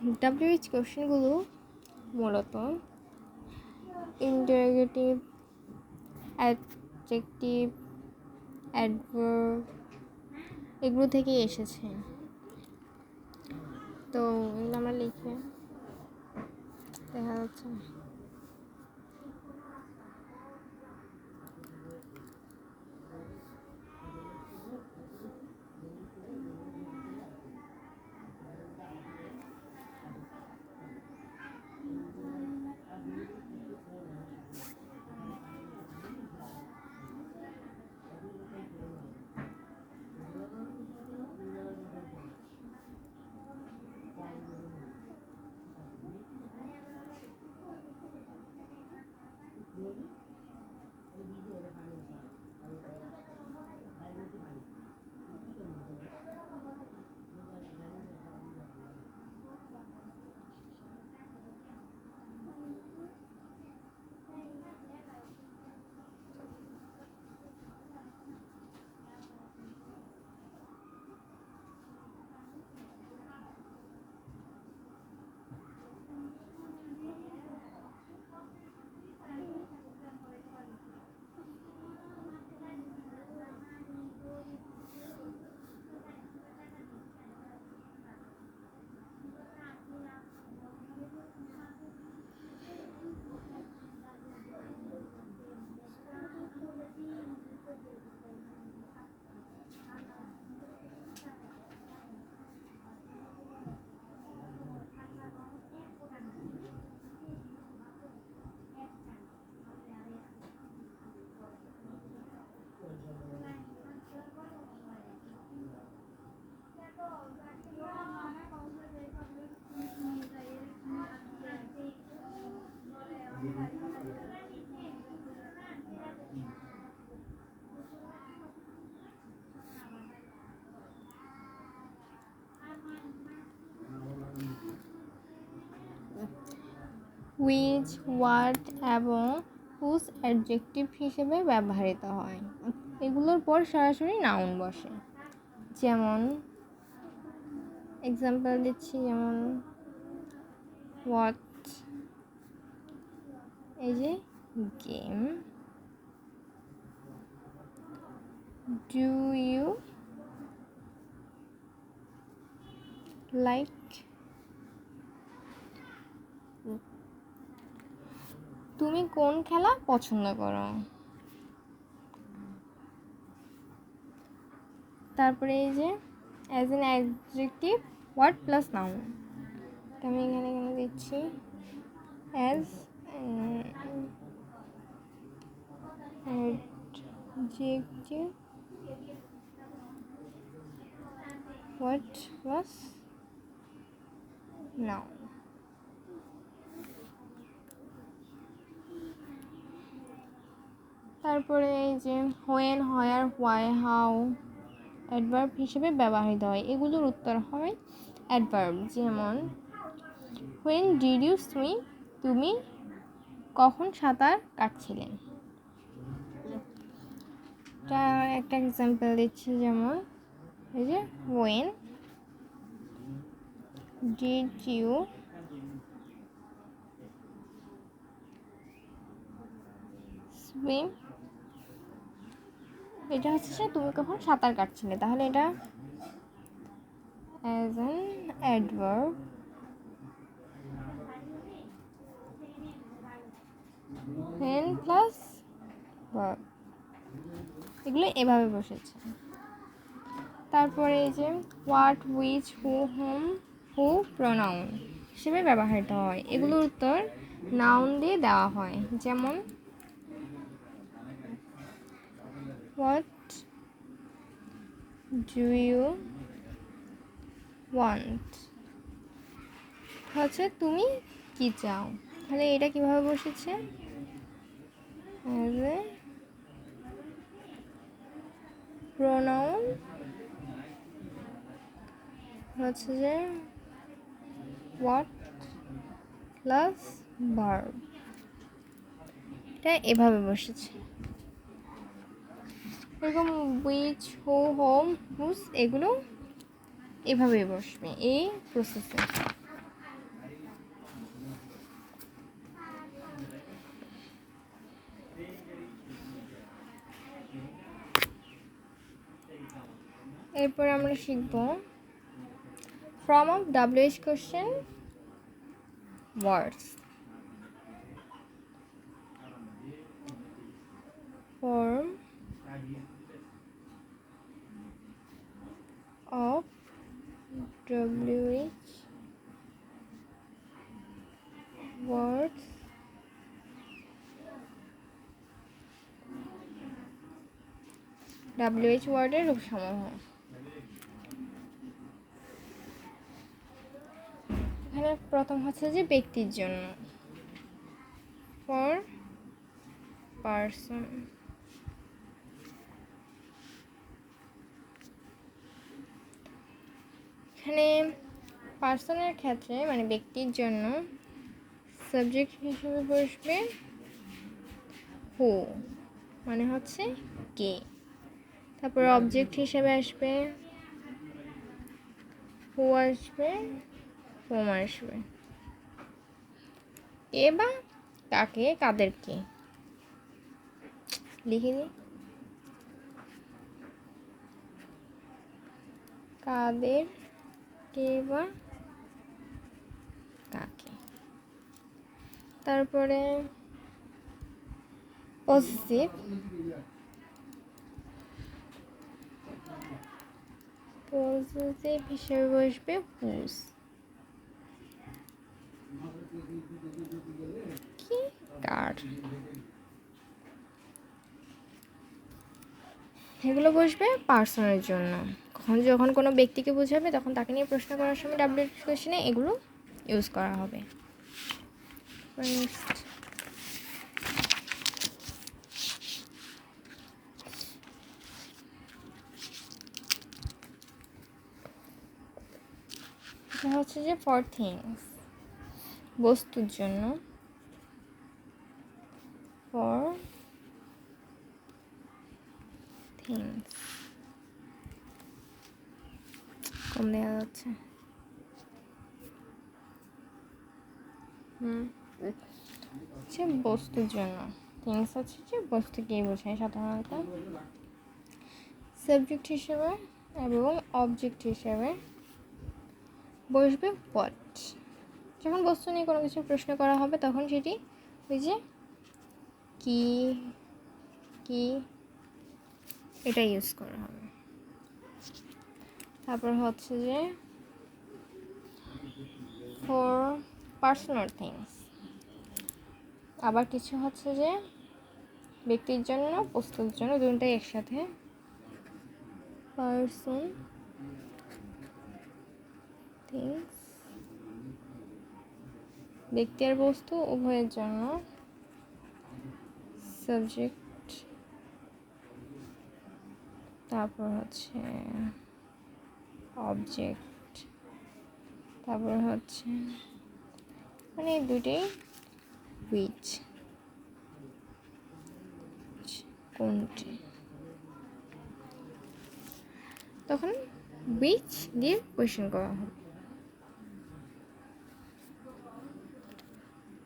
WH কোশ্চেনগুলো মূলত interrogative, adjective, adverb এগুলো থেকেই এসেছে। তো এগুলো আমরা লিখে দেখা যাচ্ছে। হুইচ, হোয়াট এবং হুজ অ্যাডজেক্টিভ হিসেবে ব্যবহৃত হয়। এগুলোর পর সরাসরি নাউন বসে। যেমন এক্সাম্পল দিচ্ছি, যেমন হোয়াট, এই যে গেম, ডু ইউ লাইক, তুমি কোন খেলা পছন্দ করো। তারপরে এই যে as an adjective word plus noun, আমি এখানে দিচ্ছি as adjective word plus noun. তারপরে এই যে when, where, why, how adverb হিসেবে ব্যবহৃত হয়। এগুলোর উত্তর হয় অ্যাডভার্ব। যেমন হোয়েন ডিড ইউ সুইম, তুমি কখন সাঁতার কাটছিলে। একটা এক্সাম্পল দিচ্ছি, যেমন এই যে হোয়েন ডিড ইউ সুইম, এটা হচ্ছে তুমি কখন সাঁতার কাটছিলে, তাহলে এটা অ্যাজ অ্যান অ্যাডভার্ব হেন প্লাস ভার্ব, এগুলো এভাবে বসেছে। তারপরে এই যে what, which, who, hmm, who pronoun হিসেবে ব্যবহৃত হয়। এগুলোর উত্তর নাউন দিয়ে দেওয়া হয়। যেমন হোয়াট ডু ইউ ওয়ান্ট, হচ্ছে তুমি কি চাও। তাহলে এটা কিভাবে বসেছে, অ্যাজ এ প্রোনাউন হচ্ছে যে হোয়াট প্লাস ভার্ব, এটা এভাবে বসেছে। এরকম হুইচ, হু, হোম, হুজ এগুলো এভাবে বসবে এই প্রসেসে। এরপর আমরা শিখব form of WH question words. Form of WH words WH ওয়ার্ডের রূপসমূহ। এখানে প্রথম হচ্ছে যে ব্যক্তির জন্য, ফর পারসন। এখানে পার্সনের ক্ষেত্রে মানে ব্যক্তির জন্য সাবজেক্ট হিসেবে বসবে হু, মানে হচ্ছে কে। তারপর অবজেক্ট হিসেবে আসবে হু, আসবে হোম, আসবে কে বা কাকে, কাদেরকে লিখে দিই, কাদের কে বা কাকে। তারপরে পজিটিভ, পজিটিভ হিসেবে বসবে হুজ, কি কার। এগুলো বসবে পার্সনের জন্য। যখন কোনো ব্যক্তিকে বোঝাবে তখন তাকে নিয়ে প্রশ্ন করার সময় WH কোশ্চেনে এগুলো ইউজ করা হবে। এটা হচ্ছে যে ফর থিংস, বস্তুর জন্য, ফর থিংস। কম দেওয়া যাচ্ছে। হচ্ছে বস্তুর জন্য, থিংস হচ্ছে যে বস্তুকেই বোঝায় সাধারণত। সাবজেক্ট হিসেবে এবং অবজেক্ট হিসেবে বসবে হোয়াট। যখন বস্তু নিয়ে কোনো কিছু প্রশ্ন করা হবে তখন সেটি ওই যে কি কি এটা ইউজ করা হবে। তারপর হচ্ছে যে ফর পার্সোনাল থিংস, আবার কিছু হচ্ছে যে ব্যক্তির জন্য বস্তুর জন্য দুটোটাই একসাথে, পার্সন থিংস, ব্যক্তি আর বস্তু উভয়ের জন্য সাবজেক্ট। তারপর হচ্ছে অবজেক্ট, তারপর হচ্ছে মানে দুটোই হুইচ, কোনটি। তখন হুইচ দিয়ে কোয়েশ্চেন করা হবে।